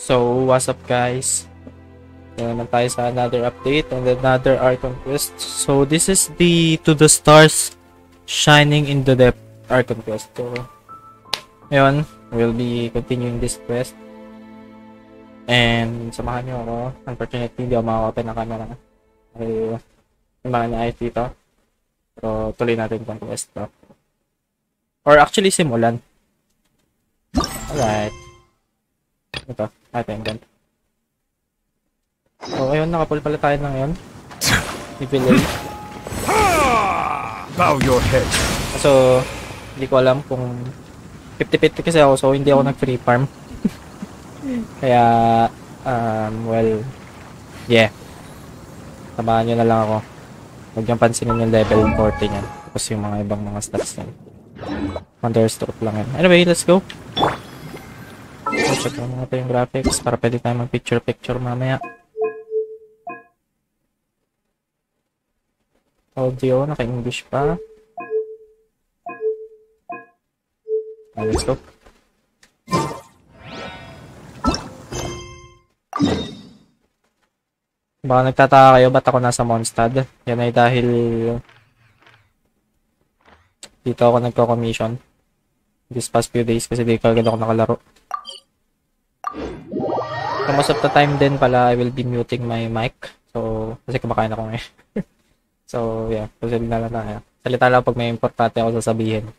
So, what's up guys? Yan naman tayo sa another update and another Archon Quest. So, this is the To the Stars Shining in the Depth Archon Quest. So, ngayon, we'll be continuing this quest. And, samahan nyo ako. Unfortunately, hindi ako maka-open ng camera. Okay, yung mga na-ayos dito. So, tuloy natin itong quest to. Or actually, simulan. Alright. Ito, ating ganito. So, ayun, nakapul pala tayo na ngayon. I-delay. Bow your head. So, hindi ko alam kung 50-50 kasi ako, so hindi ako nag-free farm. Kaya, well, yeah. Tabahan nyo na lang ako. Huwag niyang pansinin yung level 40 niyan. Tapos yung mga ibang mga stats niyan. Understroke lang yan. Anyway, let's go. So, check lang natin yung graphics para pwede tayo mag-picture-picture mamaya. Audio, naka-English pa. Let's go. Baka nagtataka kayo ba't ako nasa Mondstadt. Yan ay dahil dito ako nagko-commission this past few days kasi di kagad ako nakalaro. So most of the time din pala I will be muting my mic. So kasi kumakain ako ngayon. So yeah, proceed na lang tayo. Salita lang pag may importante ako sasabihin.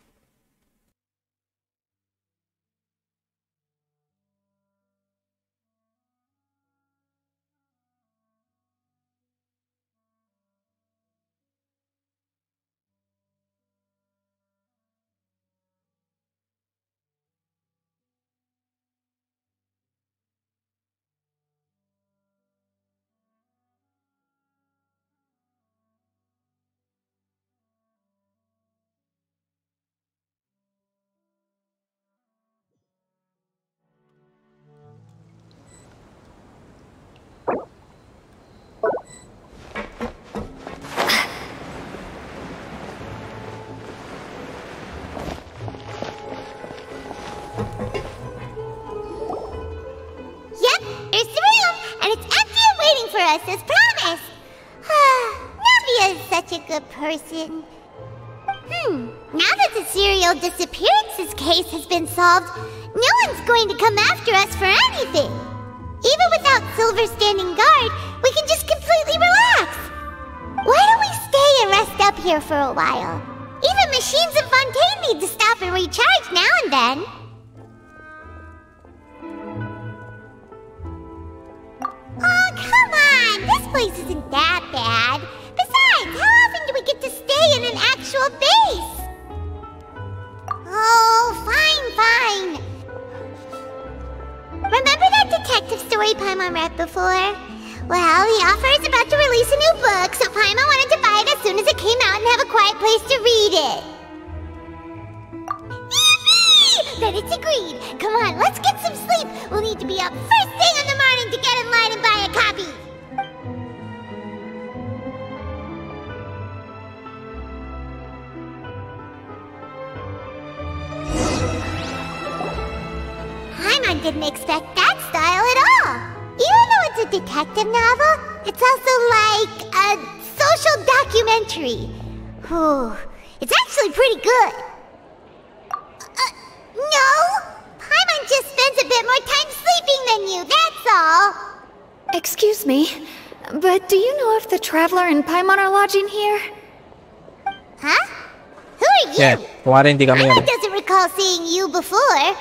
As promised. Navia is such a good person. Now that the serial disappearances case has been solved, no one's going to come after us for anything. Even without Silver standing guard, we can just completely relax. Why don't we stay and rest up here for a while? Even machines in Fontaine need to stop and recharge now and then. Oh, come on! This place isn't that bad. Besides, how often do we get to stay in an actual base? Oh, fine. Remember that detective story Paimon read before? Well, the author is about to release a new book, so Paimon wanted to buy it as soon as it came out and have a quiet place to read it. Then it's agreed. Come on, let's get some sleep. We'll need to be up first thing in the morning to get in line and buy a copy. Paimon didn't expect that style at all. Even though it's a detective novel, it's also like a social documentary. Whew, it's actually pretty good. No! Paimon just spends a bit more time sleeping than you, that's all! Excuse me, but do you know if the Traveler and Paimon are lodging here? Huh? Who are you? Yeah, hindi kami yun. I doesn't recall seeing you before.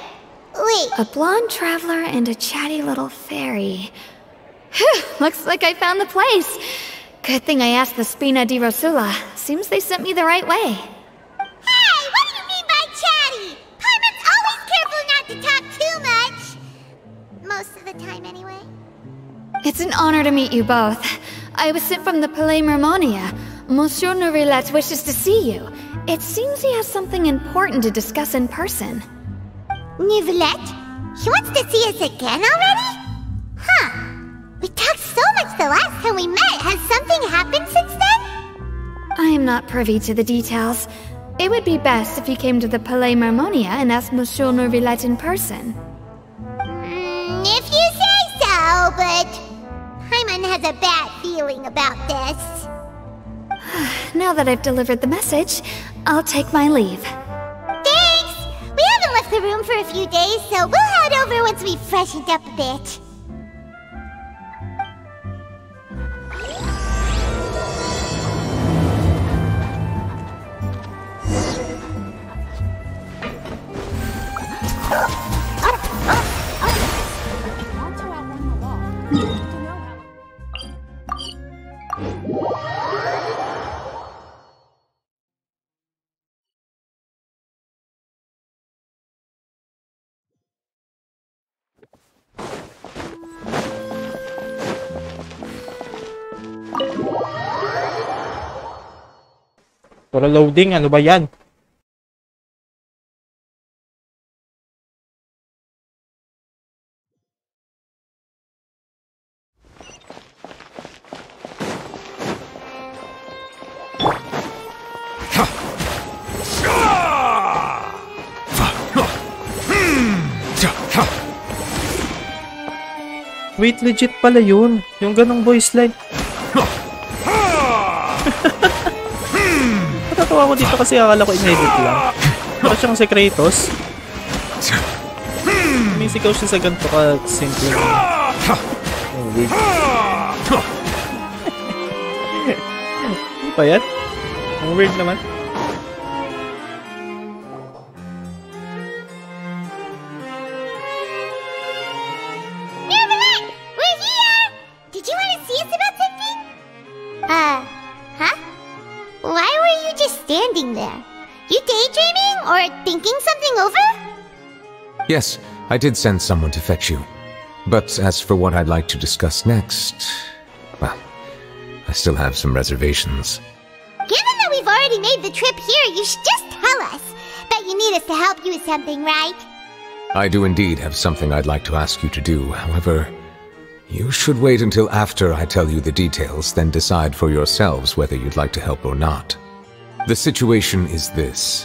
Wait. A blonde traveler and a chatty little fairy. Phew, looks like I found the place. Good thing I asked the Spina di Rosula. Seems they sent me the right way. Hey, what do you mean by chatty? Paimon's always careful not to talk too much. Most of the time, anyway. It's an honor to meet you both. I was sent from the Palais Mermonia. Monsieur Norilette wishes to see you. It seems he has something important to discuss in person. Nivelette? He wants to see us again already? Huh. We talked so much the last time we met. Has something happened since then? I am not privy to the details. It would be best if you came to the Palais Mermonia and asked Monsieur Norilette in person. If you say but Paimon has a bad feeling about this. Now that I've delivered the message, I'll take my leave. Thanks! We haven't left the room for a few days, so we'll head over once we've freshened up a bit. Puro loading, ano ba yan? Wait, legit pala yun. Yung ganong voice line. Natatawa ko dito kasi akala ko in-edit lang. Para siyang si Kratos. Sumisigaw siya sa ganito ka simple. Oh, weird. Ano pa yan? Ang weird naman. There. You daydreaming or thinking something over? Yes, I did send someone to fetch you. But as for what I'd like to discuss next, well, I still have some reservations. Given that we've already made the trip here, you should just tell us. Bet you need us to help you with something, right? I do indeed have something I'd like to ask you to do. However, you should wait until after I tell you the details, then decide for yourselves whether you'd like to help or not. The situation is this.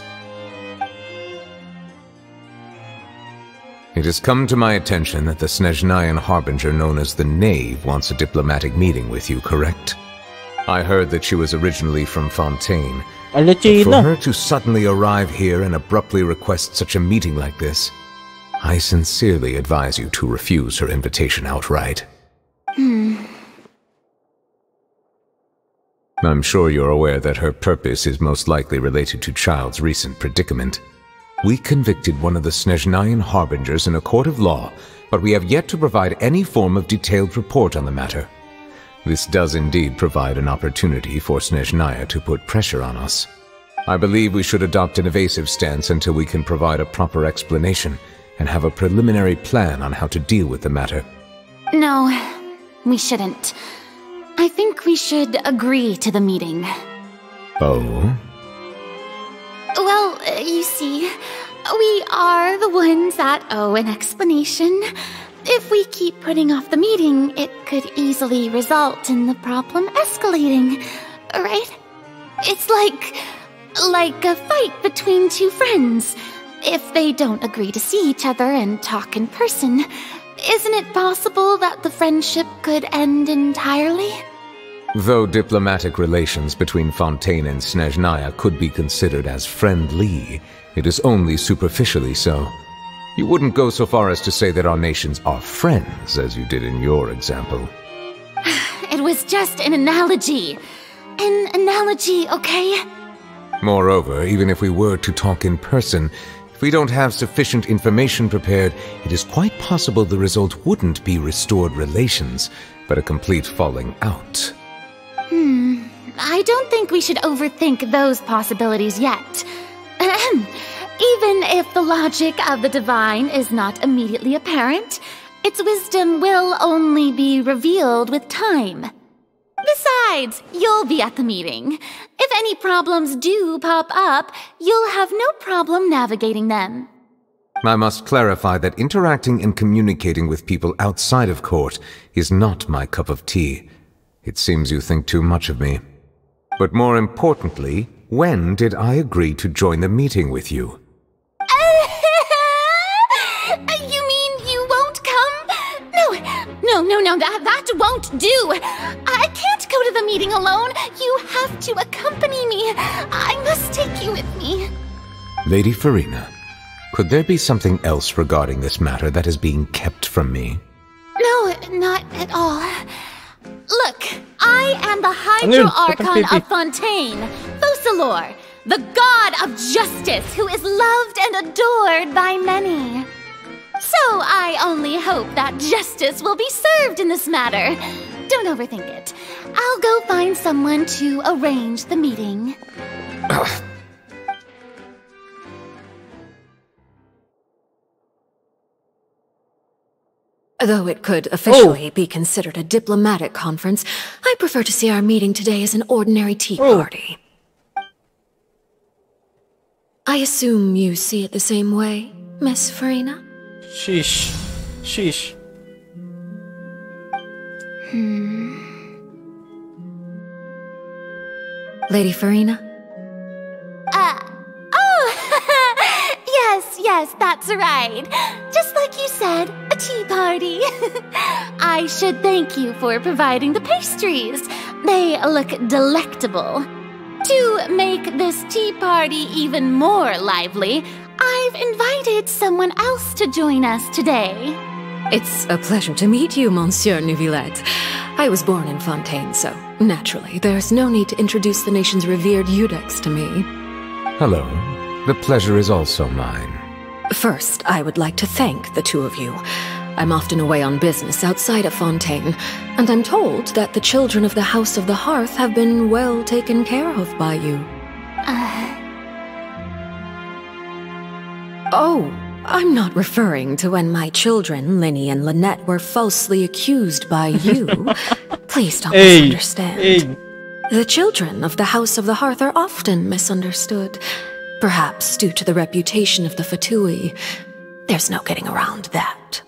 It has come to my attention that the Snezhnayan Harbinger known as the Knave wants a diplomatic meeting with you, correct? I heard that she was originally from Fontaine. But for her to suddenly arrive here and abruptly request such a meeting like this, I sincerely advise you to refuse her invitation outright. I'm sure you're aware that her purpose is most likely related to Child's recent predicament. We convicted one of the Snezhnayan Harbingers in a court of law, but we have yet to provide any form of detailed report on the matter. This does indeed provide an opportunity for Snezhnaya to put pressure on us. I believe we should adopt an evasive stance until we can provide a proper explanation and have a preliminary plan on how to deal with the matter. No, we shouldn't. I think we should agree to the meeting. Oh? Well, you see, we are the ones that owe an explanation. If we keep putting off the meeting, it could easily result in the problem escalating, right? It's like a fight between two friends. If they don't agree to see each other and talk in person, isn't it possible that the friendship could end entirely? Though diplomatic relations between Fontaine and Snezhnaya could be considered as friendly, it is only superficially so. You wouldn't go so far as to say that our nations are friends, as you did in your example. It was just an analogy. An analogy, okay? Moreover, even if we were to talk in person, if we don't have sufficient information prepared, it is quite possible the result wouldn't be restored relations, but a complete falling out. I don't think we should overthink those possibilities yet. Even if the logic of the divine is not immediately apparent, its wisdom will only be revealed with time. Besides, you'll be at the meeting. If any problems do pop up, you'll have no problem navigating them. I must clarify that interacting and communicating with people outside of court is not my cup of tea. It seems you think too much of me. But more importantly, when did I agree to join the meeting with you? You mean you won't come? No, No, that won't do! I can't go to the meeting alone! You have to accompany me! I must take you with me! Lady Farina, could there be something else regarding this matter that is being kept from me? No, not at all. Look, I am the Hydro Archon of Fontaine, Focalor, the god of justice who is loved and adored by many. So I only hope that justice will be served in this matter. Don't overthink it. I'll go find someone to arrange the meeting. Though it could officially be considered a diplomatic conference, I prefer to see our meeting today as an ordinary tea party. I assume you see it the same way, Miss Farina? Sheesh. Sheesh. Lady Farina? Yes, that's right. Just like you said, a tea party. I should thank you for providing the pastries. They look delectable. To make this tea party even more lively, I've invited someone else to join us today. It's a pleasure to meet you, Monsieur Neuvillette. I was born in Fontaine, so naturally, there's no need to introduce the nation's revered Eudex to me. Hello. The pleasure is also mine. First, I would like to thank the two of you. I'm often away on business outside of Fontaine, and I'm told that the children of the House of the Hearth have been well taken care of by you. Oh, I'm not referring to when my children, Linny and Lynette, were falsely accused by you. Please don't misunderstand. The children of the House of the Hearth are often misunderstood. Perhaps due to the reputation of the Fatui. There's no getting around that.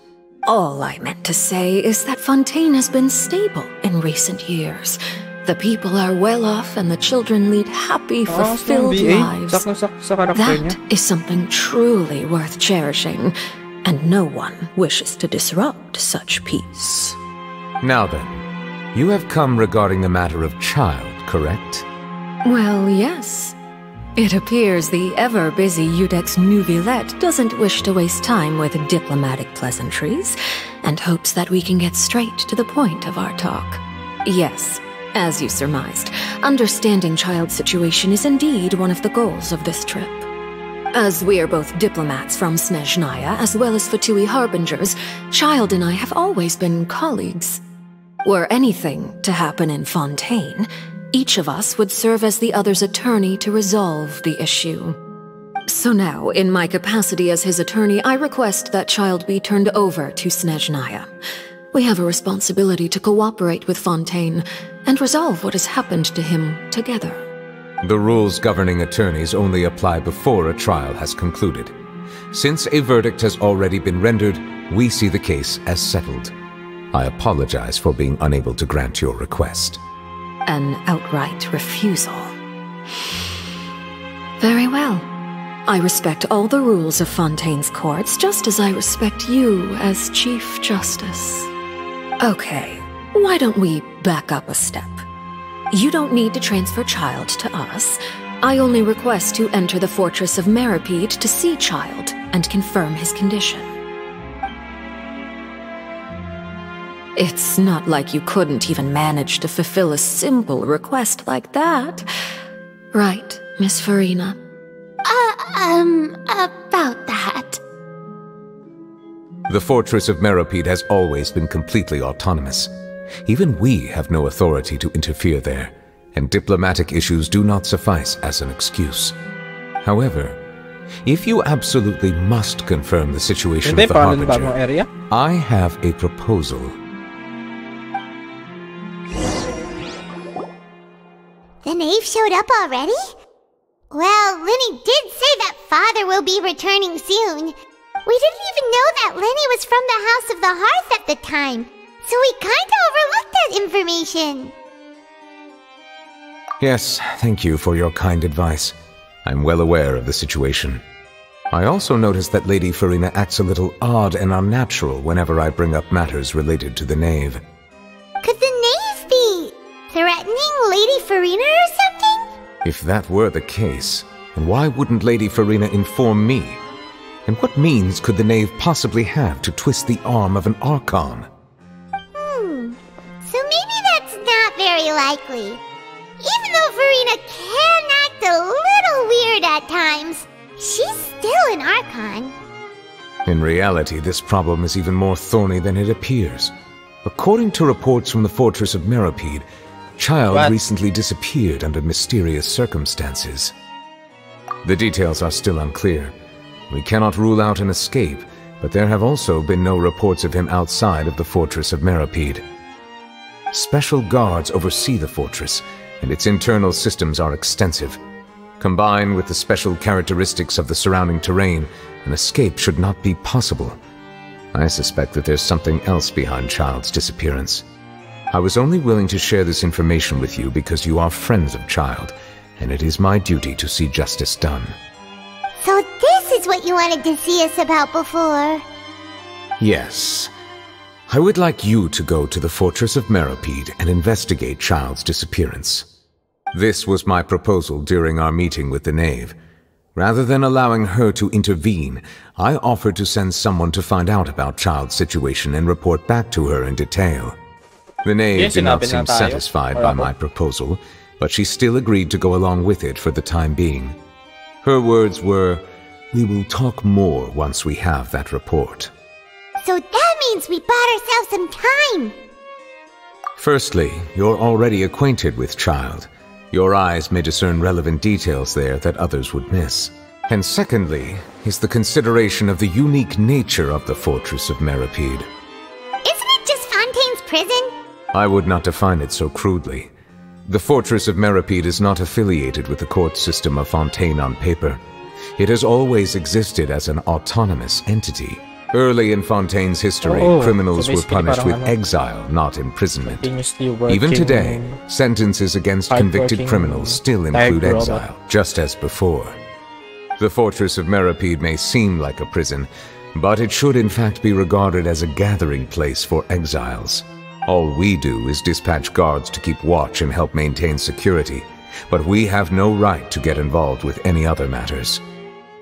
All I meant to say is that Fontaine has been stable in recent years. The people are well off and the children lead happy, fulfilled lives. That is something truly worth cherishing, and no one wishes to disrupt such peace. Now then, you have come regarding the matter of child, correct? Well, yes. It appears the ever-busy Eudex Neuvillette doesn't wish to waste time with diplomatic pleasantries, and hopes that we can get straight to the point of our talk. Yes, as you surmised, understanding Child's situation is indeed one of the goals of this trip. As we are both diplomats from Snezhnaya as well as Fatui harbingers, Child and I have always been colleagues. Were anything to happen in Fontaine, each of us would serve as the other's attorney to resolve the issue. So now, in my capacity as his attorney, I request that Child be turned over to Snezhnaya. We have a responsibility to cooperate with Fontaine and resolve what has happened to him together. The rules governing attorneys only apply before a trial has concluded. Since a verdict has already been rendered, we see the case as settled. I apologize for being unable to grant your request. An outright refusal. Very well. I respect all the rules of Fontaine's courts, just as I respect you as Chief Justice. Okay, why don't we back up a step? You don't need to transfer Child to us. I only request to enter the fortress of Meripede to see Child and confirm his condition. It's not like you couldn't even manage to fulfill a simple request like that. Right, Miss Farina? About that. The fortress of Meripede has always been completely autonomous. Even we have no authority to interfere there, and diplomatic issues do not suffice as an excuse. However, if you absolutely must confirm the situation of the Harbinger, I have a proposal. The knave showed up already? Well, Linny did say that Father will be returning soon. We didn't even know that Linny was from the House of the Hearth at the time, so we kinda overlooked that information. Yes, thank you for your kind advice. I'm well aware of the situation. I also noticed that Lady Farina acts a little odd and unnatural whenever I bring up matters related to the Knave. Could the Knave be threatening Lady Farina or something? If that were the case, then why wouldn't Lady Farina inform me? And what means could the Knave possibly have to twist the arm of an Archon? So maybe that's not very likely. Even though Farina can act a little weird at times, she's still an Archon. In reality, this problem is even more thorny than it appears. According to reports from the Fortress of Meropide, Child recently disappeared under mysterious circumstances. The details are still unclear. We cannot rule out an escape, but there have also been no reports of him outside of the Fortress of Meropide. Special guards oversee the fortress, and its internal systems are extensive. Combined with the special characteristics of the surrounding terrain, an escape should not be possible. I suspect that there's something else behind Child's disappearance. I was only willing to share this information with you because you are friends of Child, and it is my duty to see justice done. So this is what you wanted to see us about before? Yes. I would like you to go to the Fortress of Meropide and investigate Child's disappearance. This was my proposal during our meeting with the Knave. Rather than allowing her to intervene, I offered to send someone to find out about Child's situation and report back to her in detail. The Knave did not seem satisfied by my proposal, but she still agreed to go along with it for the time being. Her words were, "We will talk more once we have that report." So that means we bought ourselves some time! Firstly, you're already acquainted with Child. Your eyes may discern relevant details there that others would miss. And secondly, is the consideration of the unique nature of the Fortress of Meropide. Isn't it just Fontaine's prison? I would not define it so crudely. The Fortress of Meropide is not affiliated with the court system of Fontaine on paper. It has always existed as an autonomous entity. Early in Fontaine's history, criminals were punished with exile, not imprisonment. Even today, sentences against convicted criminals still include exile, just as before. The Fortress of Meropide may seem like a prison, but it should in fact be regarded as a gathering place for exiles. All we do is dispatch guards to keep watch and help maintain security, but we have no right to get involved with any other matters.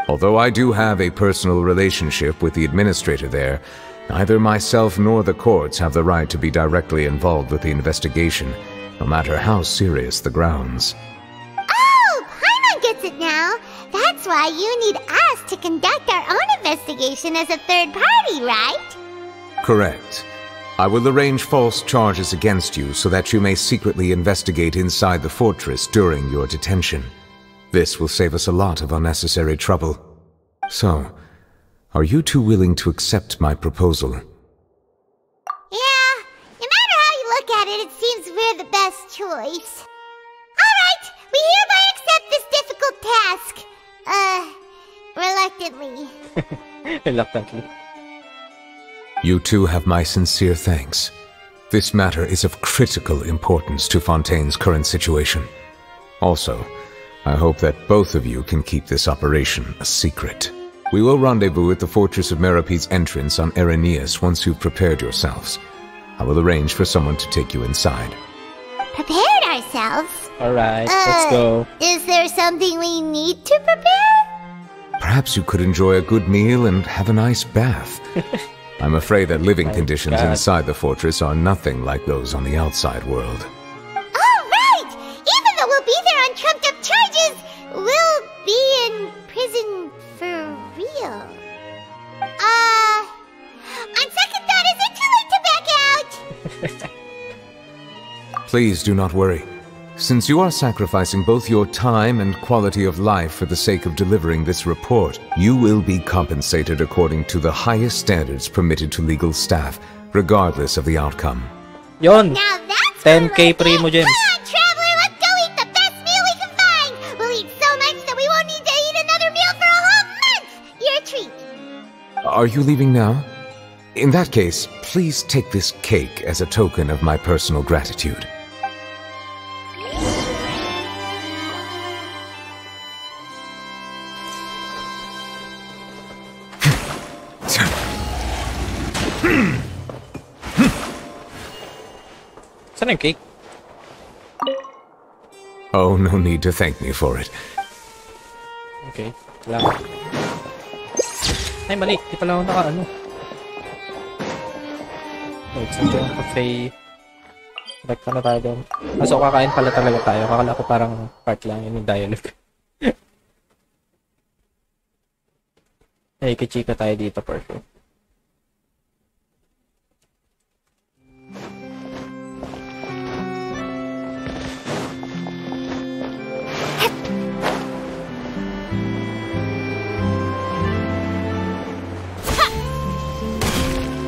Although I do have a personal relationship with the administrator there, neither myself nor the courts have the right to be directly involved with the investigation, no matter how serious the grounds. Oh, Paimon gets it now! That's why you need us to conduct our own investigation as a third party, right? Correct. I will arrange false charges against you so that you may secretly investigate inside the fortress during your detention. This will save us a lot of unnecessary trouble. So, are you two willing to accept my proposal? Yeah, no matter how you look at it, it seems we're the best choice. Alright, we hereby accept this difficult task. Reluctantly. Reluctantly. You two have my sincere thanks. This matter is of critical importance to Fontaine's current situation. Also, I hope that both of you can keep this operation a secret. We will rendezvous at the Fortress of Meropide's entrance on Irenaeus once you've prepared yourselves. I will arrange for someone to take you inside. Prepared ourselves? Alright, let's go. Is there something we need to prepare? Perhaps you could enjoy a good meal and have a nice bath. I'm afraid that living conditions inside the fortress are nothing like those on the outside world. Oh, right! Even though we'll be there on trumped-up charges, we'll be in prison for real. On second thought, is it too late to back out? Please do not worry. Since you are sacrificing both your time and quality of life for the sake of delivering this report, you will be compensated according to the highest standards permitted to legal staff, regardless of the outcome. Yon! Now that's 10K Primo Gems. Come on, traveler, let's go eat the best meal we can find! We'll eat so much that we won't need to eat another meal for a whole month! You're a treat. Are you leaving now? In that case, please take this cake as a token of my personal gratitude. Saan yung cake? Oh, no need to thank me for it. Okay, salamat. Ay, mali. Di pala ako naka-ano. Wait, saan yung cafe? Like, ano tayo doon? So, kakain pala talaga tayo. Kakala ko parang part lang yun yung dialogue. Ay, kichika tayo dito for sure.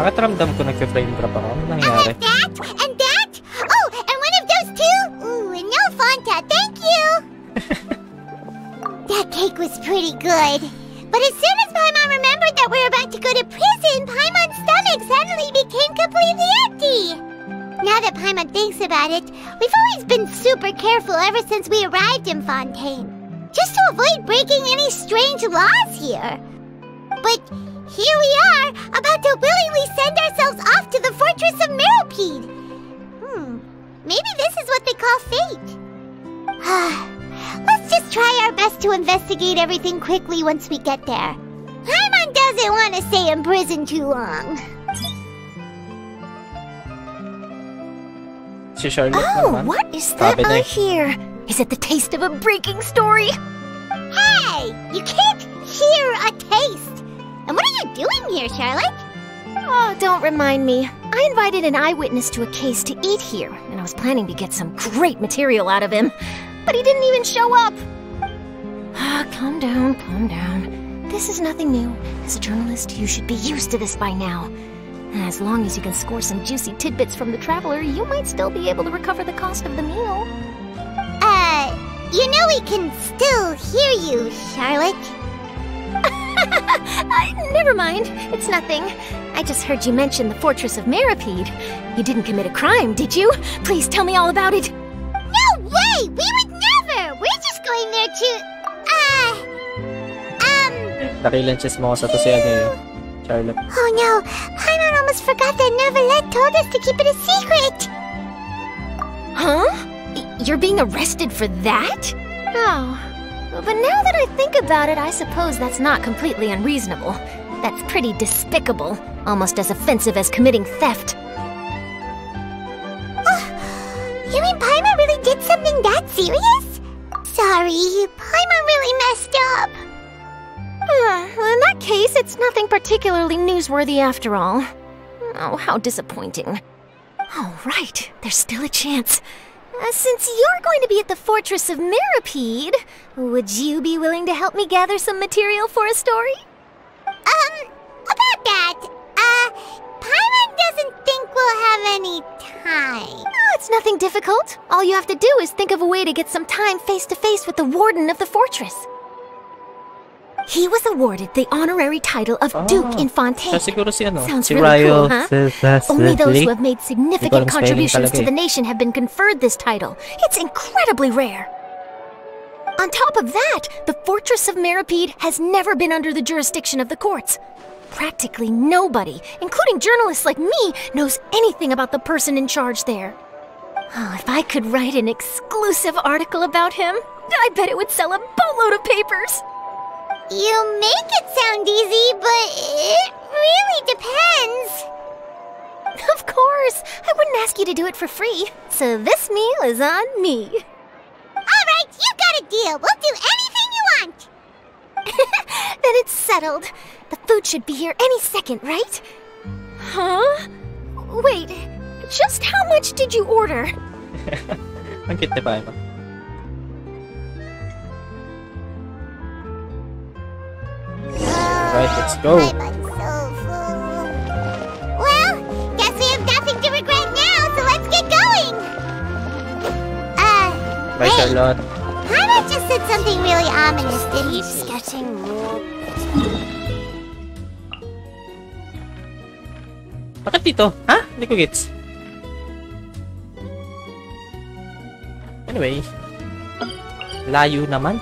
Bakit ramdam ko nag-frame drop ako? Ano nangyari? That and that. Oh, and one of those two. Ooh, and no Fanta. Thank you. That cake was pretty good. But as soon as Paimon remembered that we were about to go to prison, Paimon's stomach suddenly became completely empty. Now that Paimon thinks about it, we've always been super careful ever since we arrived in Fontaine. Just to avoid breaking any strange laws here. But here we are, about to willingly send ourselves off to the Fortress of Meropide. Maybe this is what they call fate. Let's just try our best to investigate everything quickly once we get there. Paimon doesn't want to stay in prison too long. Si Charlotte Oh, naman. what is that Sabi I na hear? Is it the taste of a breaking story? Hey, you can't hear a taste. And what are you doing here, Charlotte? Oh, don't remind me. I invited an eyewitness to a case to eat here, and I was planning to get some great material out of him. But he didn't even show up. Calm down, calm down. This is nothing new. As a journalist, you should be used to this by now. As long as you can score some juicy tidbits from the traveler, you might still be able to recover the cost of the meal. You know we can still hear you, Charlotte. Never mind. It's nothing. I just heard you mention the Fortress of Meropide. You didn't commit a crime, did you? Please tell me all about it. No way! We would never! We're just going there to... Nakilanches mo sa to si ano yun. Charlotte. Oh no! Paimon almost forgot that Neuvillette told us to keep it a secret! Huh? You're being arrested for that? Oh. But now that I think about it, I suppose that's not completely unreasonable. That's pretty despicable. Almost as offensive as committing theft. You mean Paimon really did something that serious? Sorry, Paimon really messed up. In that case, it's nothing particularly newsworthy after all. Oh, how disappointing. All right, there's still a chance. Since you're going to be at the Fortress of Meropide, would you be willing to help me gather some material for a story? About that, Paimon doesn't think we'll have any time. Oh, it's nothing difficult. All you have to do is think of a way to get some time face-to-face with the warden of the fortress. He was awarded the honorary title of Duke in Fontaine. Siya siguro si ano? Sounds Si really Ryo cool, huh? Only those who have made significant alam spelling contributions talaga to eh. the nation have been conferred this title. It's incredibly rare. On top of that, the Fortress of Meropide has never been under the jurisdiction of the courts. Practically nobody, including journalists like me, knows anything about the person in charge there. Oh, if I could write an exclusive article about him, I bet it would sell a boatload of papers. You make it sound easy, but it really depends. Of course, I wouldn't ask you to do it for free, so this meal is on me. All right, you got a deal. We'll do anything you want. Then it's settled. The food should be here any second, right? Huh? Wait, just how much did you order? Ang cute ni Paimon. Alright, let's go. I'm so full. Well, guess we have nothing to regret now, so let's get going. Bye, Hey. Charlotte. Paimon just said something really ominous, didn't Keep she? sketching more. Bakit dito? Ha? Hindi ko gets. Anyway. Layo naman.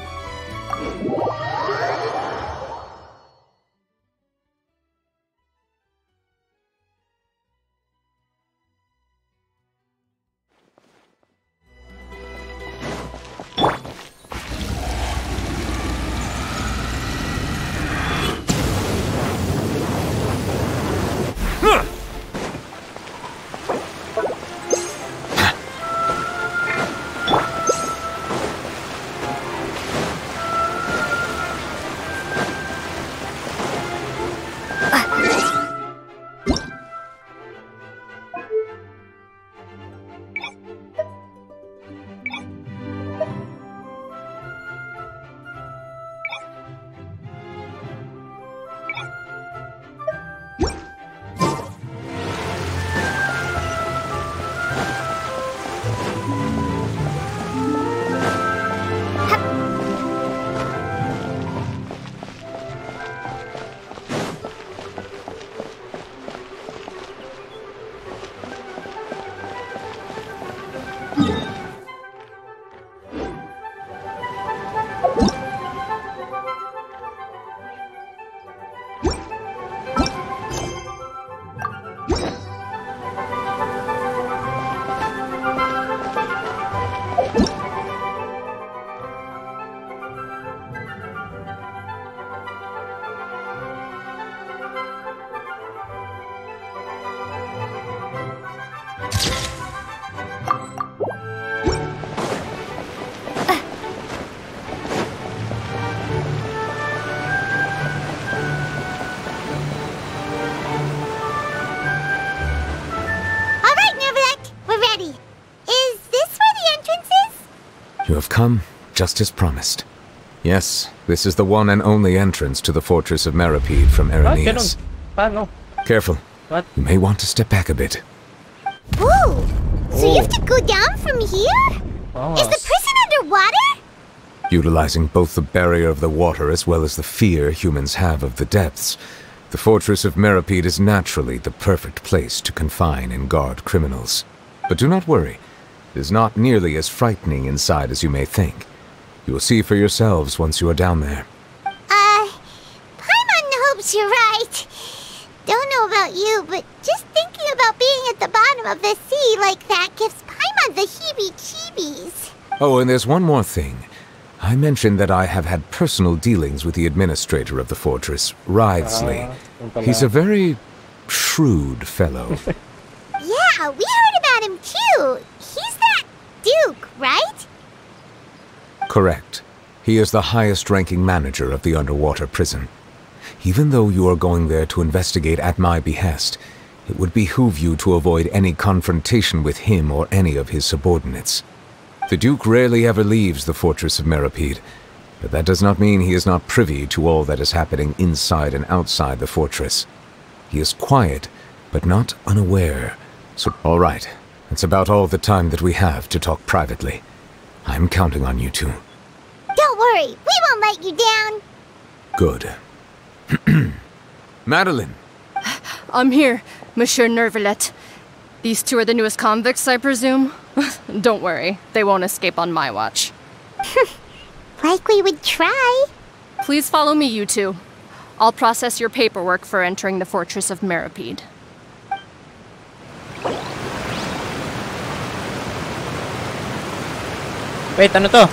You have come just as promised. Yes, this is the one and only entrance to the fortress of Meripede from Araneus. Paano? Careful. What? You may want to step back a bit. Whoa! So you have to go down from here? Oh. Is the person underwater? Utilizing both the barrier of the water as well as the fear humans have of the depths, the fortress of Meripede is naturally the perfect place to confine and guard criminals. But do not worry. It is not nearly as frightening inside as you may think. You will see for yourselves once you are down there. Paimon hopes you're right. Don't know about you, but just thinking about being at the bottom of the sea like that gives Paimon the heebie-jeebies. Oh, and there's one more thing. I mentioned that I have had personal dealings with the administrator of the fortress, Writhsley. He's a very shrewd fellow. Yeah, we heard about him too. He's that Duke, right? Correct. He is the highest-ranking manager of the underwater prison. Even though you are going there to investigate at my behest, it would behoove you to avoid any confrontation with him or any of his subordinates. The Duke rarely ever leaves the fortress of Meripede, but that does not mean he is not privy to all that is happening inside and outside the fortress. He is quiet, but not unaware. So, all right, that's about all the time that we have to talk privately. I'm counting on you two. Don't worry, we won't let you down. Good. Madeline! I'm here, Monsieur Nervalet. These two are the newest convicts, I presume? Don't worry, they won't escape on my watch. Like we would try. Please follow me, you two. I'll process your paperwork for entering the fortress of Meripede. Wait, ano to?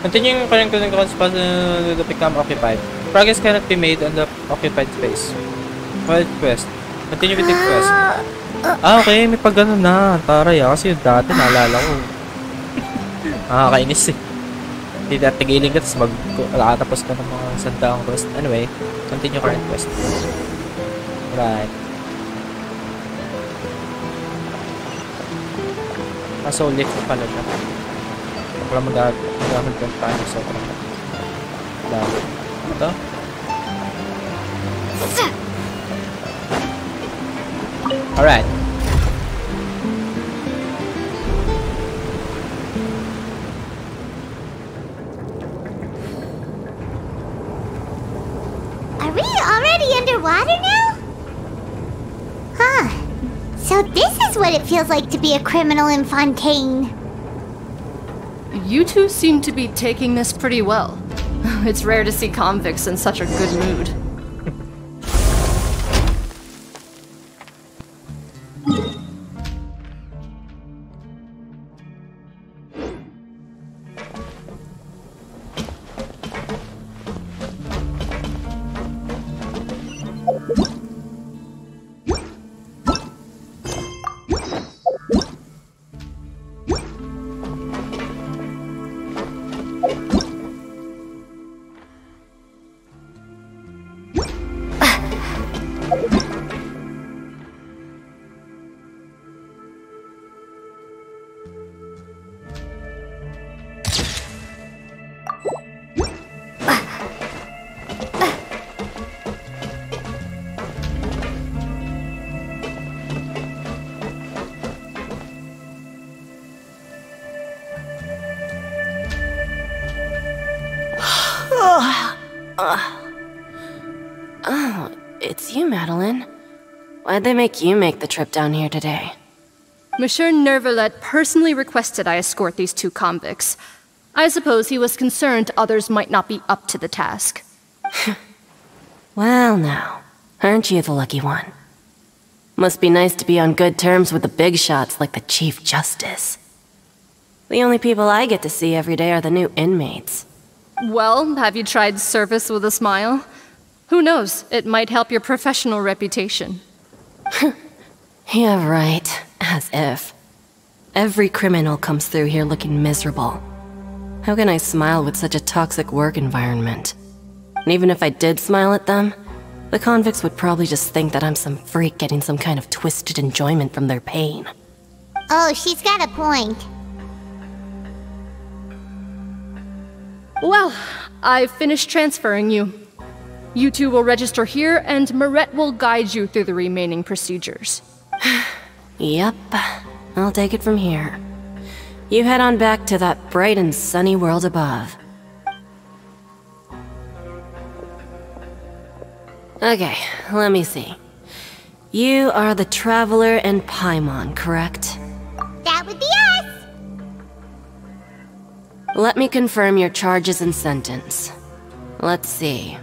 Continuing current spots to become occupied. Progress cannot be made on the occupied space. Wild quest. Continue with the quest. Okay, may pag ganun na. Taray kasi yung dati naalala ko. Nakakainis eh. Hindi natigilin ka, tapos makatapos ka ng mga sandaang quest. Anyway, continue current quest. Right. So, lift pala siya. Wala magamit yung tayo sobrang dami. Ito? Alright. Are we already underwater now? Huh. So this is what it feels like to be a criminal in Fontaine. You two seem to be taking this pretty well. It's rare to see convicts in such a good mood. Oh, it's you, Madeline. Why'd they make you make the trip down here today? Monsieur Nervalet personally requested I escort these two convicts. I suppose he was concerned others might not be up to the task. Well now, aren't you the lucky one? Must be nice to be on good terms with the big shots like the Chief Justice. The only people I get to see every day are the new inmates. Well, have you tried service with a smile? Who knows, it might help your professional reputation. Yeah, right. As if. Every criminal comes through here looking miserable. How can I smile with such a toxic work environment? And even if I did smile at them, The convicts would probably just think that I'm some freak getting some kind of twisted enjoyment from their pain. Oh, she's got a point. Well, I've finished transferring you. You two will register here, and Marette will guide you through the remaining procedures. Yep, I'll take it from here. You head on back to that bright and sunny world above. Okay, let me see. You are the Traveler and Paimon, correct? That would be us! Let me confirm your charges and sentence. Let's see.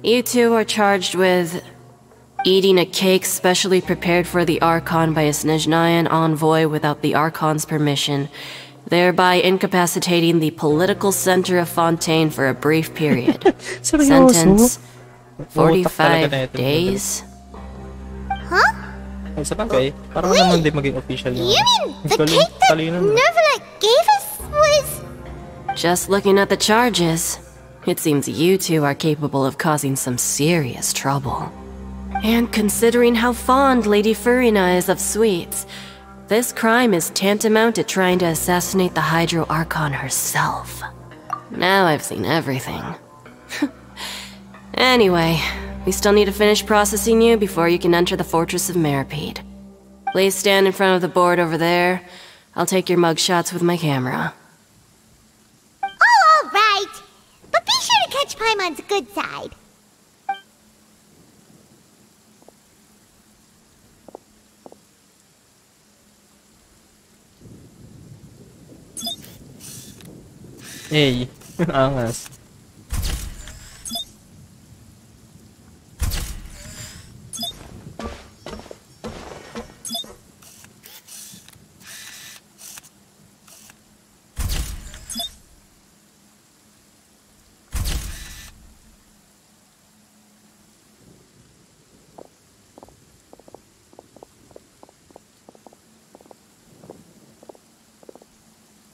You two are charged with eating a cake specially prepared for the Archon by a Snezhnayan envoy without the Archon's permission, thereby incapacitating the political center of Fontaine for a brief period. Sentence, 45 days? Huh? Ay, sa bagay, parang naman din maging official yung... You mean the cake that Nervalet gave us was... Just looking at the charges, it seems you two are capable of causing some serious trouble. And considering how fond Lady Furina is of sweets, this crime is tantamount to trying to assassinate the Hydro Archon herself. Now I've seen everything. Anyway, we still need to finish processing you before you can enter the Fortress of Meripede. Please stand in front of the board over there. I'll take your mugshots with my camera. Oh, all right. But be sure to catch Paimon's good side. Hey, angas.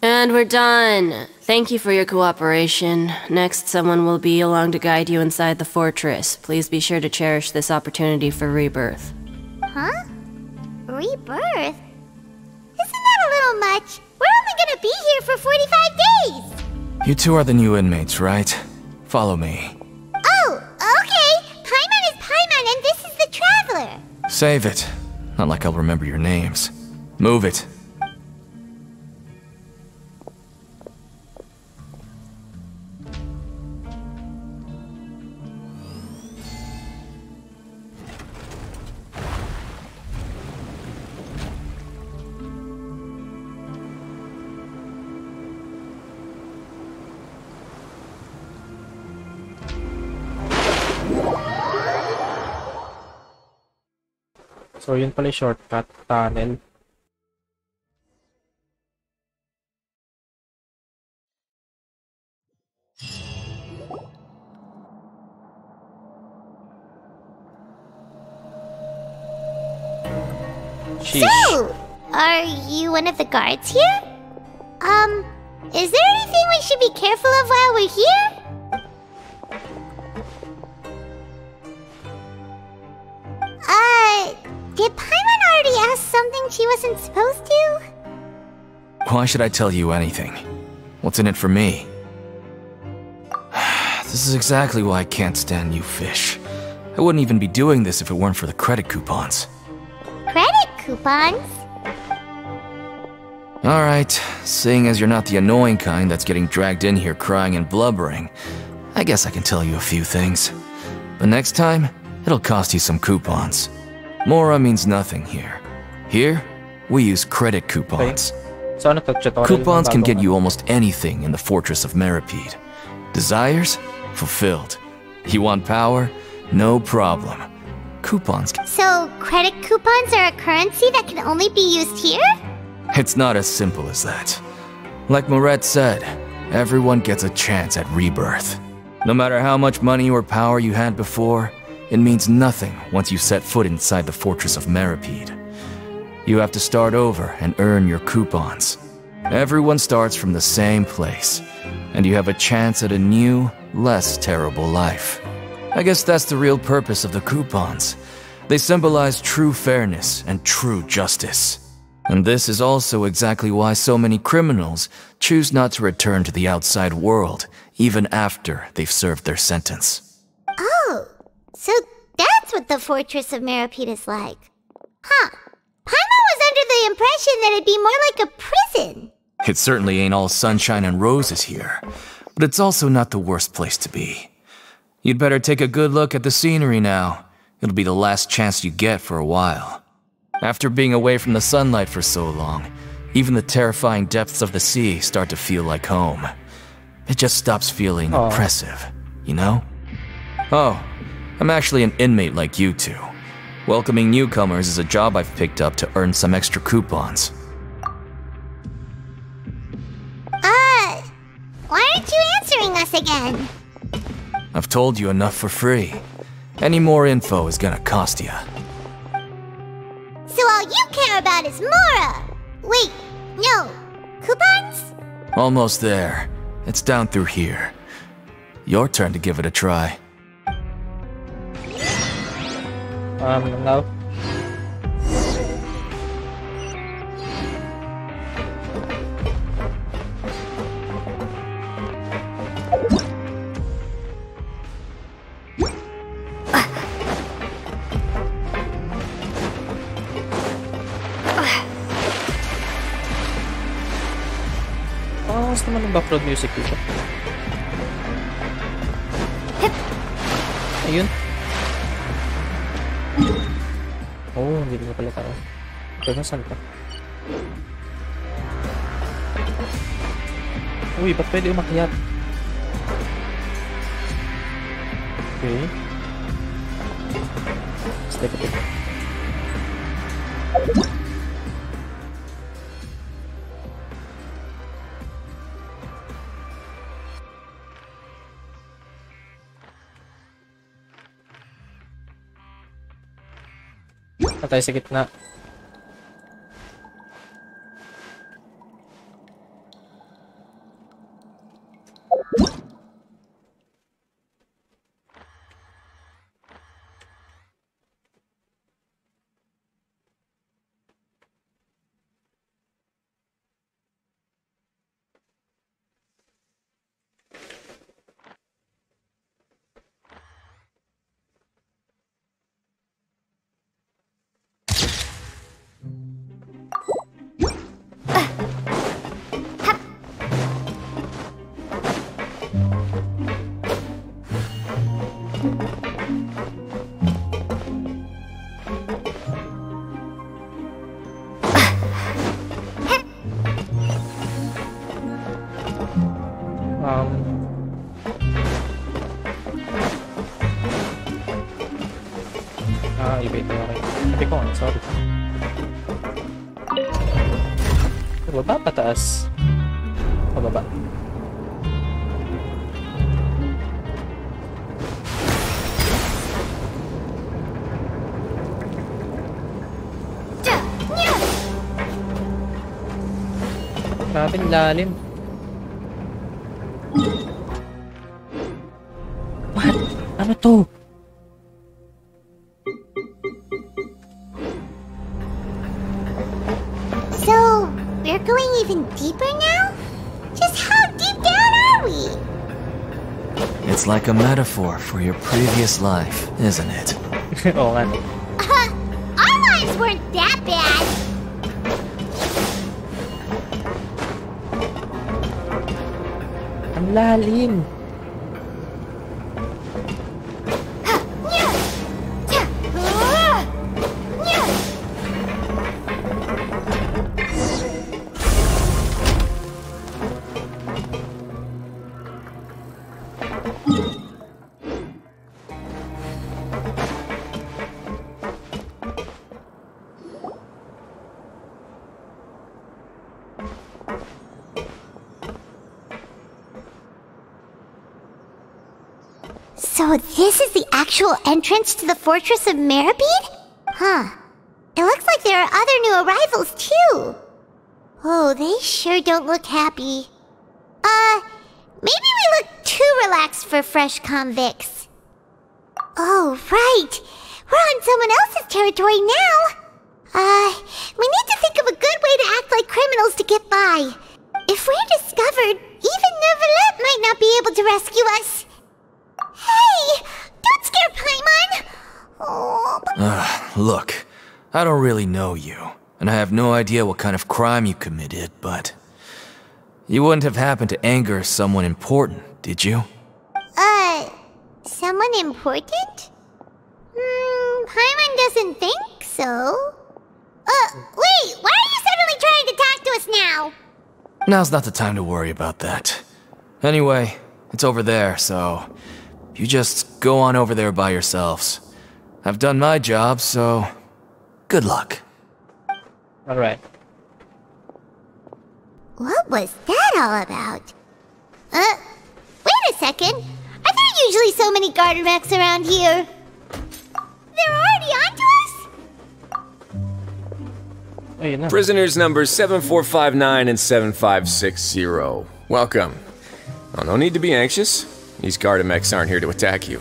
And we're done. Thank you for your cooperation. Next, someone will be along to guide you inside the fortress. Please be sure to cherish this opportunity for rebirth. Huh? Rebirth? Isn't that a little much? We're only gonna be here for 45 days! You two are the new inmates, right? Follow me. Oh, okay! Paimon is Paimon and this is the Traveler! Save it. Not like I'll remember your names. Move it. So, yun pala yung shortcut tunnel. Sheesh. So, are you one of the guards here? Is there anything we should be careful of while we're here? Did Paimon already ask something she wasn't supposed to? Why should I tell you anything? What's in it for me? This is exactly why I can't stand you fish. I wouldn't even be doing this if it weren't for the credit coupons. Credit coupons? Alright, seeing as you're not the annoying kind that's getting dragged in here crying and blubbering, I guess I can tell you a few things. But next time, it'll cost you some coupons. Mora means nothing here. Here, we use credit coupons. Okay. So, ano to, tutorial Coupons can get bagong you almost anything in the Fortress of Meripede. Desires? Fulfilled. You want power? No problem. Coupons. So, credit coupons are a currency that can only be used here? It's not as simple as that. Like Moret said, everyone gets a chance at rebirth. No matter how much money or power you had before, it means nothing once you set foot inside the Fortress of Meripede. You have to start over and earn your coupons. Everyone starts from the same place, and you have a chance at a new, less terrible life. I guess that's the real purpose of the coupons. They symbolize true fairness and true justice. And this is also exactly why so many criminals choose not to return to the outside world, even after they've served their sentence. Oh, so that's what the Fortress of Meripede is like. Huh. Paimon was under the impression that it'd be more like a prison. It certainly ain't all sunshine and roses here, but it's also not the worst place to be. You'd better take a good look at the scenery now. It'll be the last chance you get for a while. After being away from the sunlight for so long, even the terrifying depths of the sea start to feel like home. It just stops feeling oppressive, you know? Oh, I'm actually an inmate like you two. Welcoming newcomers is a job I've picked up to earn some extra coupons. Why aren't you answering us again? I've told you enough for free. Any more info is gonna cost you. So all you care about is Mora! Wait, no. Coupons? Almost there. It's down through here. Your turn to give it a try. No. Gusto naman ng background music dito. Ayun. Oh, hindi na pala tayo. Ito na saan ka? Uy, ba't pwede umakyat? Okay. Step it. Tayo sa gitna. Iba ito okay. Sabi ko, sorry. Pababa, pataas. Pababa. Grabe, lalim. What? Ano to? So, we're going even deeper now? Just how deep down are we? It's like a metaphor for your previous life, isn't it? Oo nga. Our lives weren't that bad. Ang lalim. So this is the actual entrance to the Fortress of Meripede? Huh. It looks like there are other new arrivals too. Oh, they sure don't look happy. Maybe we look too relaxed for fresh convicts. Oh, right. We're on someone else's territory now. We need to think of a good way to act like criminals to get by. If we're discovered, even Neuvillette might not be able to rescue us. Hey! Don't scare Paimon! Oh. Look, I don't really know you, and I have no idea what kind of crime you committed, but... You wouldn't have happened to anger someone important, did you? Someone important? Paimon doesn't think so. Wait, why are you suddenly trying to talk to us now? Now's not the time to worry about that. Anyway, it's over there, so... You just go on over there by yourselves. I've done my job, so... Good luck. Alright. What was that all about? Wait a second. Are there usually so many garter mechs around here? They're already onto us? Oh, yun na. Prisoners numbers 7459 and 7560. Welcome. Oh, no need to be anxious. These Gardamex aren't here to attack you.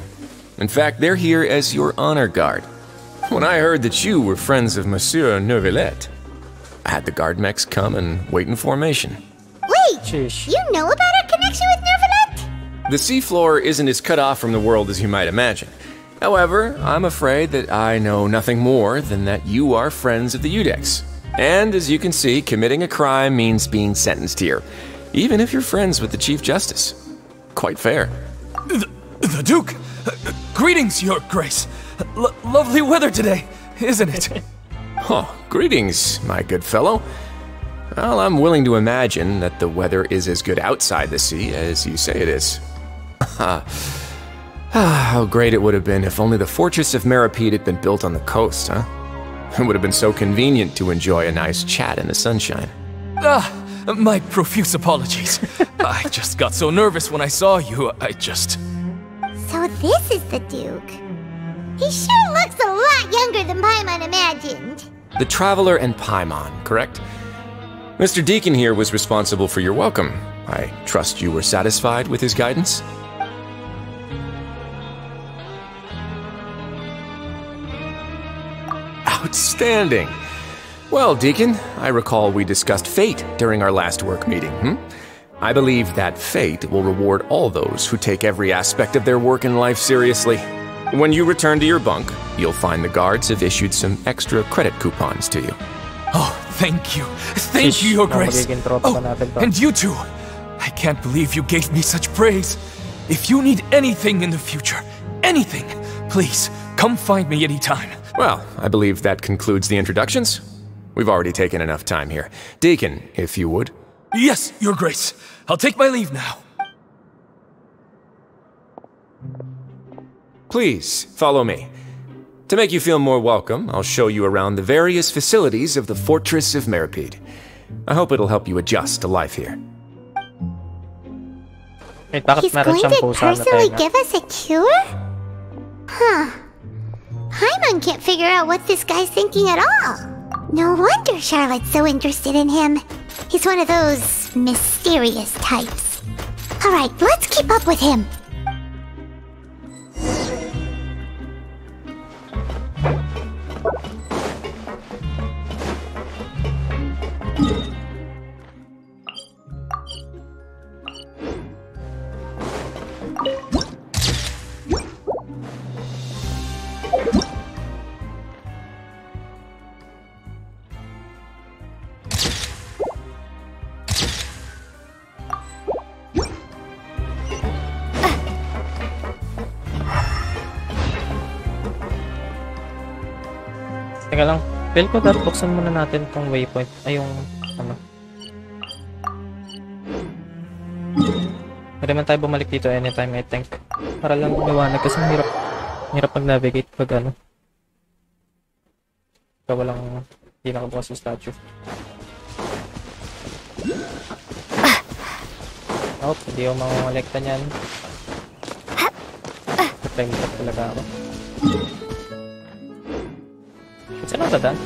In fact, they're here as your honor guard. When I heard that you were friends of Monsieur Neuvillette, I had the Gardamex come and wait in formation. Wait, Sheesh. you know about our connection with Neuvillette? The seafloor isn't as cut off from the world as you might imagine. However, I'm afraid that I know nothing more than that you are friends of the Udex. And as you can see, committing a crime means being sentenced here, even if you're friends with the Chief Justice. Quite fair. The Duke! Greetings, Your Grace! Lovely weather today, isn't it? Oh, greetings, my good fellow. Well, I'm willing to imagine that the weather is as good outside the sea as you say it is. How great it would have been if only the Fortress of Meripede had been built on the coast, huh? It would have been so convenient to enjoy a nice chat in the sunshine. My profuse apologies. I just got so nervous when I saw you, So this is the Duke. He sure looks a lot younger than Paimon imagined. The Traveler and Paimon, correct? Mr. Deacon here was responsible for your welcome. I trust you were satisfied with his guidance? Outstanding! Well, Deacon, I recall we discussed fate during our last work meeting, I believe that fate will reward all those who take every aspect of their work in life seriously. When you return to your bunk, you'll find the guards have issued some extra credit coupons to you. Oh, thank you. Thank you, Your Grace. Oh, and you too. I can't believe you gave me such praise. If you need anything in the future, anything, please, come find me anytime. Well, I believe that concludes the introductions. We've already taken enough time here. Deacon, if you would. Yes, Your Grace. I'll take my leave now. Please, follow me. To make you feel more welcome, I'll show you around the various facilities of the Fortress of Meripede. I hope it'll help you adjust to life here. Wait, bakit He's meron going siyang to pusa na personally tenga? give us a cure? Huh. Paimon can't figure out what this guy's thinking at all. No wonder Charlotte's so interested in him. He's one of those mysterious types. Alright, let's keep up with him. Teka lang. Feel ko dapat buksan muna natin tong waypoint. Ay, yung ano. Pwede man tayo bumalik dito anytime, I think. Para lang liwanag kasi hirap mag-navigate pag ano. Pag walang hindi nakabukas yung statue. Oh, hindi ako makukolekta niyan. Time talaga ako. It's another done.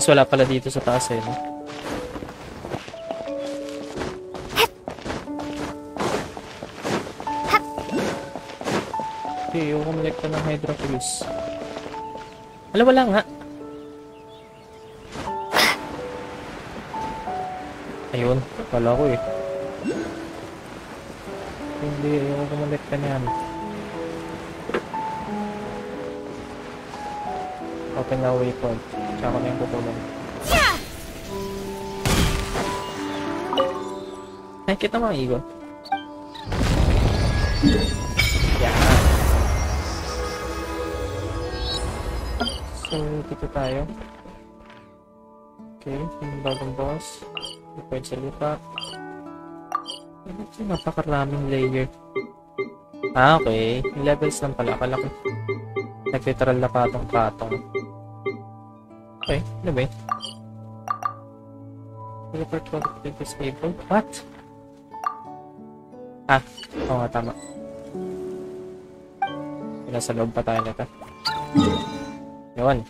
Tapos wala pala dito sa taas eh, no? Okay, yung kumulekta ng Hydra Fuse. Wala nga. Ayun, wala ko eh. Hindi, yung kumulekta niyan. Open na waypoint. Tsaka na yung kukulong. Ay, kita mga igo. Yan. So, dito tayo. Okay, yung bagong boss. Pwede sa lupa. Ito, napakaraming layer. Ah, okay. Yung levels lang pala. Akala ko nag-literal na patong-patong. Okay, ano ba eh? Teleport quality disabled? What? Ah, oo nga, tama. Nasa loob pa tayo nito. Yun.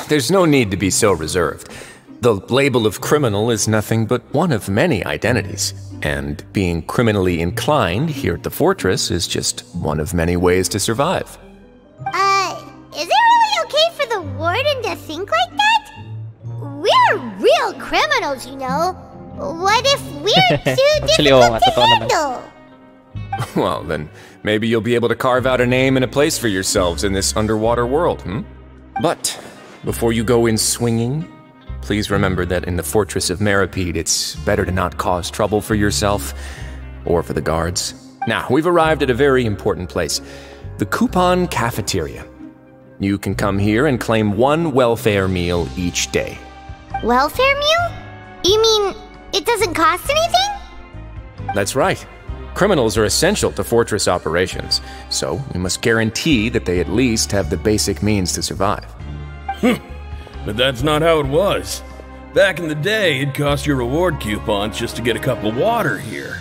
There's no need to be so reserved. The label of criminal is nothing but one of many identities, and being criminally inclined here at the fortress is just one of many ways to survive. Is it really okay for the warden to think like that? We're real criminals, you know. What if we're too difficult to handle? Well, then maybe you'll be able to carve out a name and a place for yourselves in this underwater world, But before you go in swinging, please remember that in the Fortress of Meripede, it's better to not cause trouble for yourself or for the guards. Now, we've arrived at a very important place, the Coupon Cafeteria. You can come here and claim one welfare meal each day. Welfare meal? You mean it doesn't cost anything? That's right. Criminals are essential to Fortress operations, so we must guarantee that they at least have the basic means to survive. But that's not how it was. Back in the day, it cost your reward coupons just to get a cup of water here.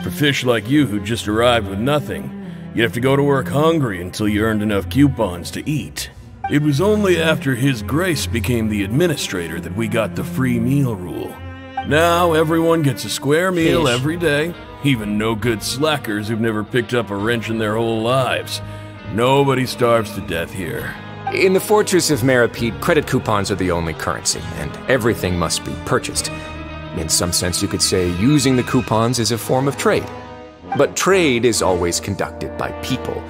For fish like you who just arrived with nothing, you'd have to go to work hungry until you earned enough coupons to eat. It was only after His Grace became the administrator that we got the free meal rule. Now everyone gets a square meal every day, even no-good slackers who've never picked up a wrench in their whole lives. Nobody starves to death here. In the Fortress of Meripede, credit coupons are the only currency, and everything must be purchased. In some sense, you could say using the coupons is a form of trade. But trade is always conducted by people.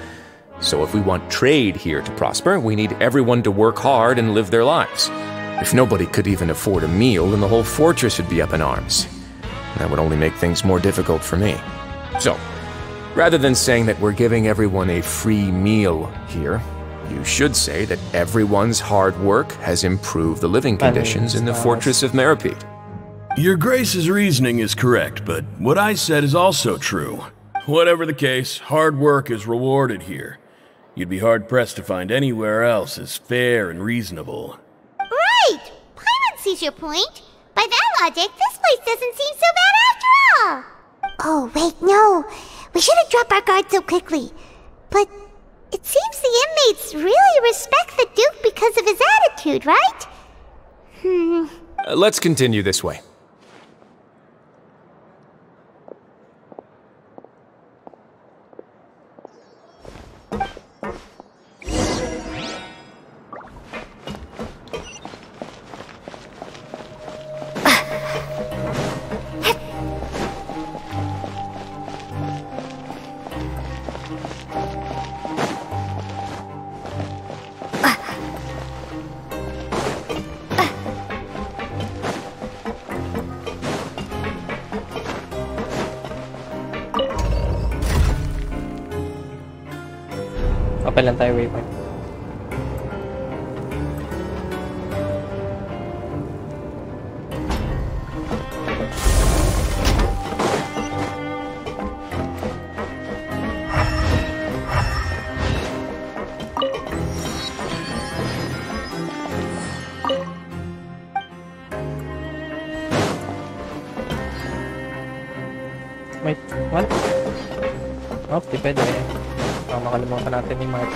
So if we want trade here to prosper, we need everyone to work hard and live their lives. If nobody could even afford a meal, then the whole fortress would be up in arms. That would only make things more difficult for me. So, rather than saying that we're giving everyone a free meal here, you should say that everyone's hard work has improved the living conditions in the Fortress of Meripede. Your Grace's reasoning is correct, but what I said is also true. Whatever the case, hard work is rewarded here. You'd be hard-pressed to find anywhere else as fair and reasonable. Right! Paimon sees your point. By that logic, this place doesn't seem so bad after all. Oh, wait, no. We shouldn't drop our guard so quickly. But it seems the inmates really respect the Duke because of his attitude, right? Let's continue this way. Kapal lang tayo waypoint. Wait, what? Oh, di pwede. Baka makalimutan natin ni Mark.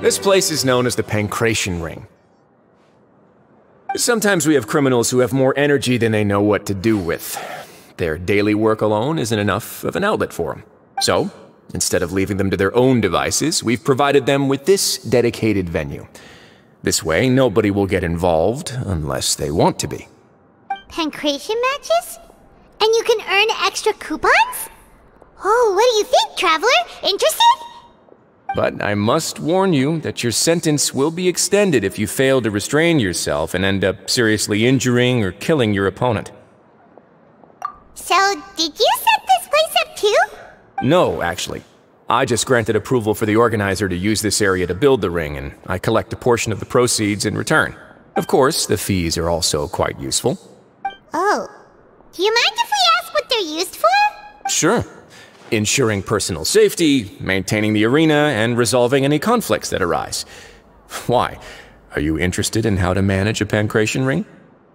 This place is known as the Pancration Ring. Sometimes we have criminals who have more energy than they know what to do with. Their daily work alone isn't enough of an outlet for them. So, instead of leaving them to their own devices, we've provided them with this dedicated venue. This way, nobody will get involved unless they want to be. Pancration matches? And you can earn extra coupons? Oh, what do you think, Traveler? Interested? But I must warn you that your sentence will be extended if you fail to restrain yourself and end up seriously injuring or killing your opponent. So, did you set this place up too? No, actually. I just granted approval for the organizer to use this area to build the ring, and I collect a portion of the proceeds in return. Of course, the fees are also quite useful. Oh. Do you mind if we ask what they're used for? Sure. Ensuring personal safety, maintaining the arena, and resolving any conflicts that arise. Why? Are you interested in how to manage a pancration ring?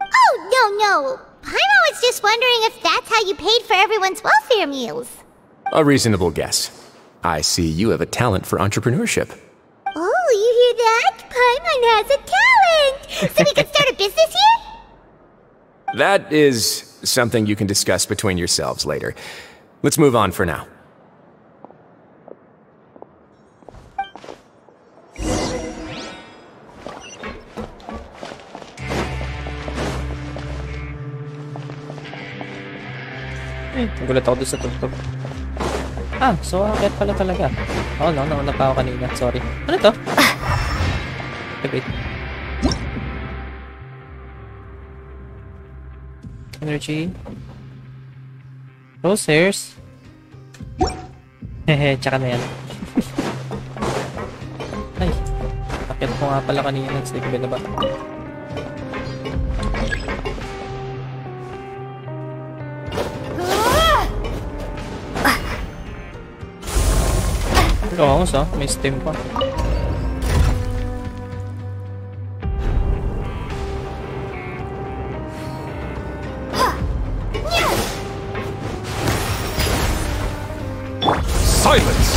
Oh, no. Paimon was just wondering if that's how you paid for everyone's welfare meals. A reasonable guess. I see you have a talent for entrepreneurship. Oh, you hear that? Paimon has a talent! So we could start a business here? That is something you can discuss between yourselves later. Let's move on for now. Nagulat ako doon sa tugtog. Ah, so akit pala talaga. Oh, no, nauna pa ako kanina. Sorry. Ano to? Wait. Energy. Crosshairs. Hehe, tsaka na yan. Ay, akit ko nga pala kanina. Sige ba na ba? Oo, so, may stem pa. Silence!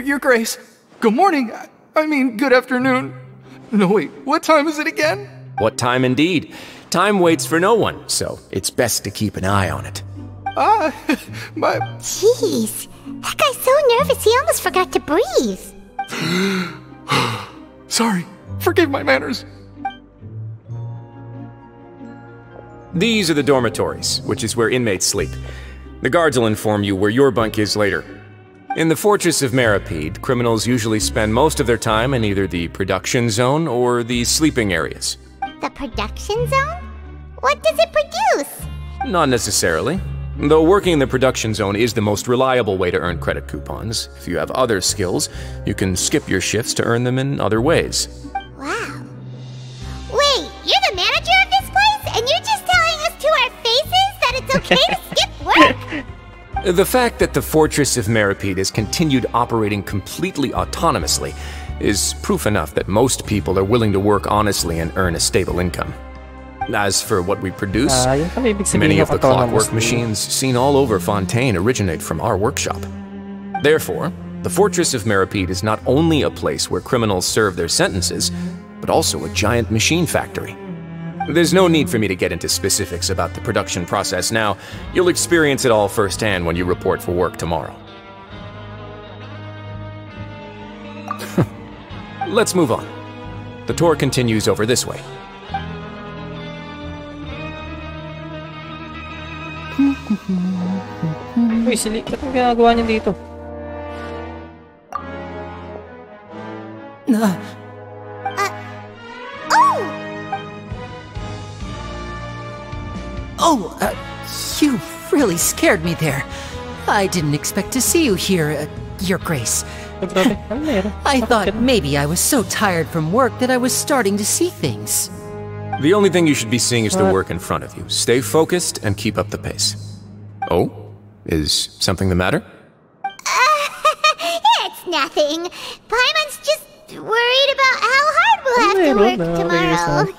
Your Grace. Good morning. I mean, good afternoon. No, wait, what time is it again? What time indeed? Time waits for no one, so it's best to keep an eye on it. My... Jeez, that guy's so nervous he almost forgot to breathe. Sorry, forgive my manners. These are the dormitories, which is where inmates sleep. The guards will inform you where your bunk is later. In the Fortress of Meripede, criminals usually spend most of their time in either the production zone or the sleeping areas. The production zone? What does it produce? Not necessarily. Though working in the production zone is the most reliable way to earn credit coupons, if you have other skills, you can skip your shifts to earn them in other ways. Wow. Wait, you're the manager of this place, and you're just telling us to our faces that it's okay to skip work? The fact that the Fortress of Meripede has continued operating completely autonomously is proof enough that most people are willing to work honestly and earn a stable income. As for what we produce, many of the clockwork machines seen all over Fontaine originate from our workshop. Therefore, the Fortress of Meripede is not only a place where criminals serve their sentences, but also a giant machine factory. There's no need for me to get into specifics about the production process now. You'll experience it all firsthand when you report for work tomorrow. Let's move on. The tour continues over this way. Uy, sili, ba't ang ginagawa niya dito? Oh! Oh, you really scared me there. I didn't expect to see you here, Your Grace. I thought maybe I was so tired from work that I was starting to see things. The only thing you should be seeing is the work in front of you. Stay focused and keep up the pace. Oh? Is something the matter? It's nothing. Paimon's just worried about how hard we'll have to work tomorrow.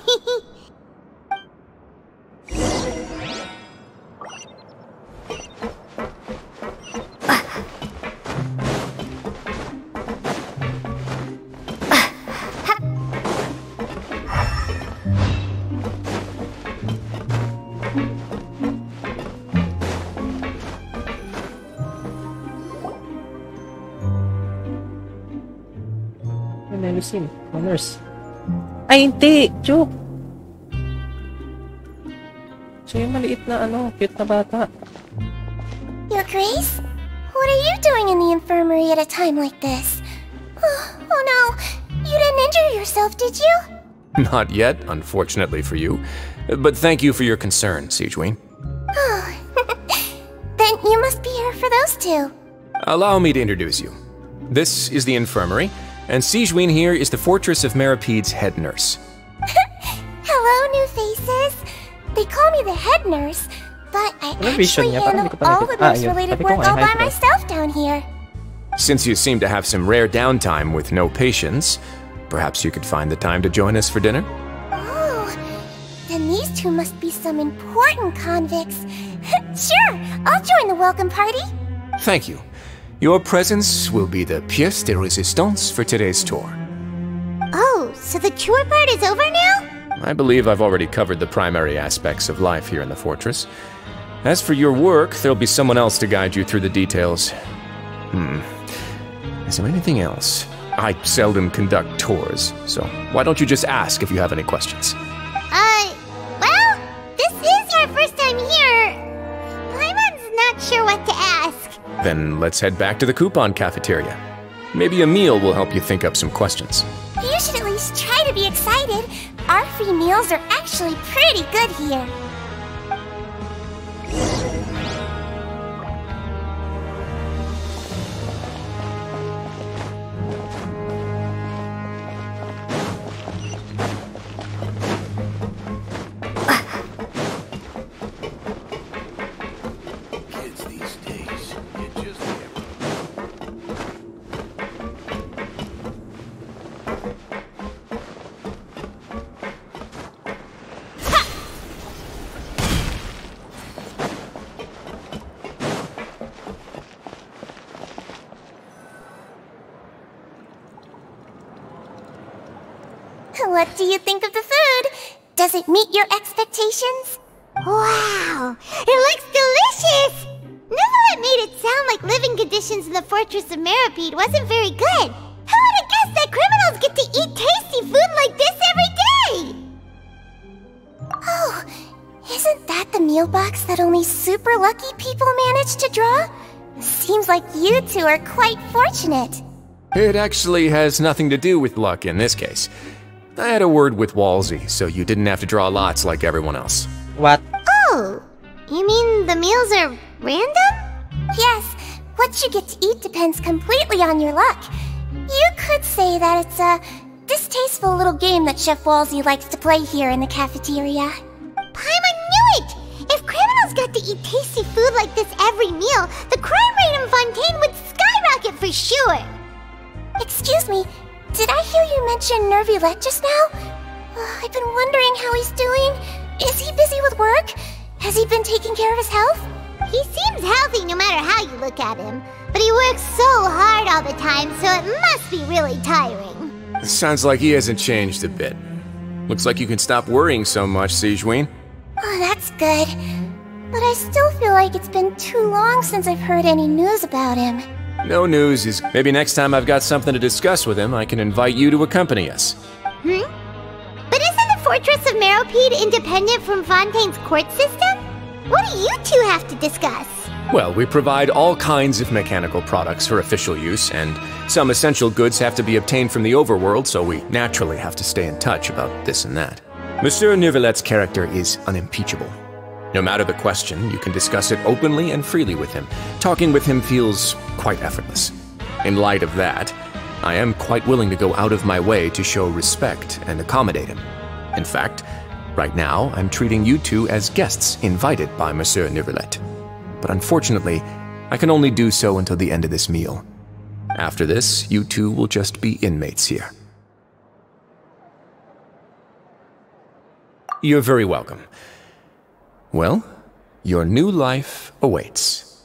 Medicine, nurse. Ay, hindi! Joke! So yung maliit na cute na bata. Your Grace? What are you doing in the infirmary at a time like this? Oh no, you didn't injure yourself, did you? Not yet, unfortunately for you. But thank you for your concern, Sigewinne. Oh, then you must be here for those two. Allow me to introduce you. This is the infirmary, and Sigewinne here is the Fortress of Merapede's head nurse. Hello, new faces. They call me the head nurse, but I actually handle all the nurse-related work all by myself down here. Since you seem to have some rare downtime with no patients, perhaps you could find the time to join us for dinner? Oh, then these two must be some important convicts. Sure, I'll join the welcome party. Thank you. Your presence will be the pièce de résistance for today's tour. Oh, so the tour part is over now? I believe I've already covered the primary aspects of life here in the fortress. As for your work, there'll be someone else to guide you through the details. Is there anything else? I seldom conduct tours, so why don't you just ask if you have any questions? Well, this is your first time here. Paimon's not sure what to ask. Then let's head back to the coupon cafeteria. Maybe a meal will help you think up some questions. You should at least try to be excited. Our free meals are actually pretty good here. What do you think of the food? Does it meet your expectations? Wow, it looks delicious! Neverlet made it sound like living conditions in the Fortress of Meripede wasn't very good. Who would have guessed that criminals get to eat tasty food like this every day? Oh, isn't that the meal box that only super lucky people manage to draw? Seems like you two are quite fortunate. It actually has nothing to do with luck in this case. I had a word with Walsey, so you didn't have to draw lots like everyone else. What? Oh, you mean the meals are random? Yes, what you get to eat depends completely on your luck. You could say that it's a distasteful little game that Chef Walsey likes to play here in the cafeteria. Paimon knew it! If criminals got to eat tasty food like this every meal, the crime rate in Fontaine would skyrocket for sure! Excuse me, did I hear you mention Nervulette just now? I've been wondering how he's doing. Is he busy with work? Has he been taking care of his health? He seems healthy no matter how you look at him. But he works so hard all the time, so it must be really tiring. Sounds like he hasn't changed a bit. Looks like you can stop worrying so much, Sigewinne. Oh, that's good. But I still feel like it's been too long since I've heard any news about him. No news is... Maybe next time I've got something to discuss with him, I can invite you to accompany us. But isn't the Fortress of Meropede independent from Fontaine's court system? What do you two have to discuss? Well, we provide all kinds of mechanical products for official use, and some essential goods have to be obtained from the overworld, so we naturally have to stay in touch about this and that. Monsieur Nervulet's character is unimpeachable. No matter the question, you can discuss it openly and freely with him. Talking with him feels quite effortless. In light of that, I am quite willing to go out of my way to show respect and accommodate him. In fact, right now, I'm treating you two as guests invited by Monsieur Neuvillette. But unfortunately, I can only do so until the end of this meal. After this, you two will just be inmates here. You're very welcome. Well, your new life awaits.